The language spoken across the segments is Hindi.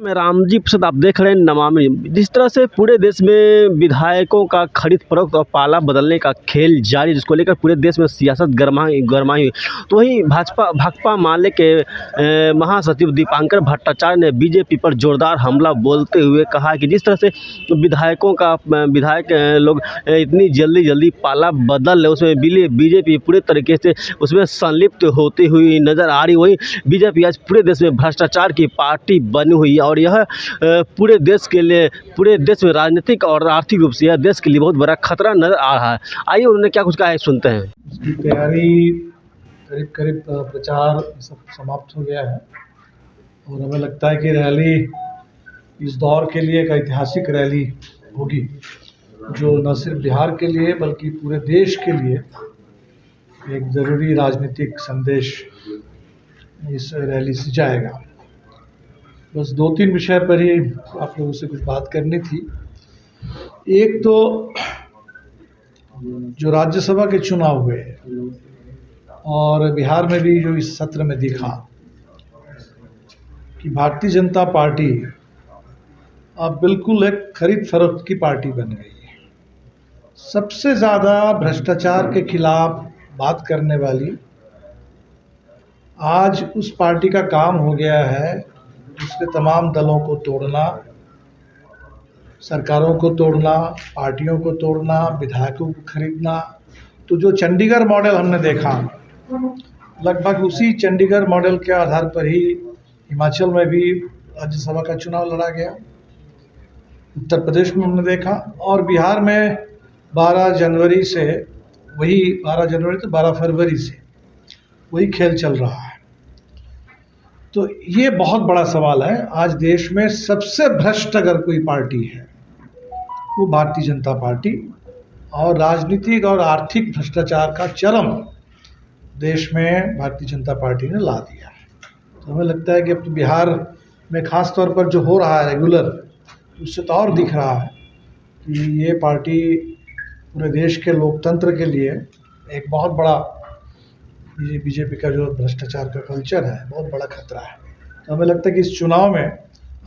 में रामजी प्रसाद आप देख रहे हैं नमामि, जिस तरह से पूरे देश में विधायकों का खरीद फरोख्त और पाला बदलने का खेल जारी, जिसको लेकर पूरे देश में सियासत गरमाई हुई। तो वहीं भाकपा माले के महासचिव दीपांकर भट्टाचार्य ने बीजेपी पर जोरदार हमला बोलते हुए कहा कि जिस तरह से विधायक लोग इतनी जल्दी पाला बदल रहे, उसमें बीजेपी पूरे तरीके से उसमें संलिप्त होती हुई नजर आ रही। वहीं बीजेपी आज पूरे देश में भ्रष्टाचार की पार्टी बनी हुई है और यह पूरे देश में राजनीतिक और आर्थिक रूप से यह देश के लिए बहुत बड़ा खतरा नजर आ रहा है। आइए उन्होंने क्या कुछ कहा है, सुनते हैं। इसकी तैयारी करीब प्रचार सब समाप्त हो गया है और हमें लगता है कि रैली इस दौर के लिए एक ऐतिहासिक रैली होगी, जो न सिर्फ बिहार के लिए बल्कि पूरे देश के लिए एक ज़रूरी राजनीतिक संदेश इस रैली से जाएगा। बस 2-3 विषय पर ही आप लोगों से कुछ बात करनी थी। एक तो जो राज्यसभा के चुनाव हुए और बिहार में भी जो इस सत्र में दिखा कि भारतीय जनता पार्टी अब बिल्कुल एक खरीद फरोख्त की पार्टी बन गई है। सबसे ज़्यादा भ्रष्टाचार के खिलाफ बात करने वाली आज उस पार्टी का काम हो गया है उसके तमाम दलों को तोड़ना, सरकारों को तोड़ना, पार्टियों को तोड़ना, विधायकों को खरीदना। तो जो चंडीगढ़ मॉडल हमने देखा, लगभग उसी चंडीगढ़ मॉडल के आधार पर ही हिमाचल में भी राज्यसभा का चुनाव लड़ा गया, उत्तर प्रदेश में हमने देखा और बिहार में 12 जनवरी से वही 12 फरवरी से वही खेल चल रहा है। तो ये बहुत बड़ा सवाल है। आज देश में सबसे भ्रष्ट अगर कोई पार्टी है वो भारतीय जनता पार्टी, और राजनीतिक और आर्थिक भ्रष्टाचार का चरम देश में भारतीय जनता पार्टी ने ला दिया है। तो हमें लगता है कि अब तो बिहार में खास तौर पर जो हो रहा है रेगुलर, उससे तो और दिख रहा है कि ये पार्टी पूरे देश के लोकतंत्र के लिए एक बहुत बड़ा, ये बीजेपी का जो भ्रष्टाचार का कल्चर है बहुत बड़ा खतरा है। तो हमें लगता है कि इस चुनाव में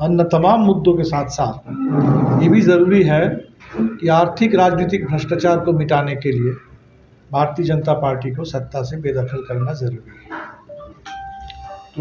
अन्य तमाम मुद्दों के साथ साथ ये भी ज़रूरी है कि आर्थिक राजनीतिक भ्रष्टाचार को मिटाने के लिए भारतीय जनता पार्टी को सत्ता से बेदखल करना ज़रूरी है।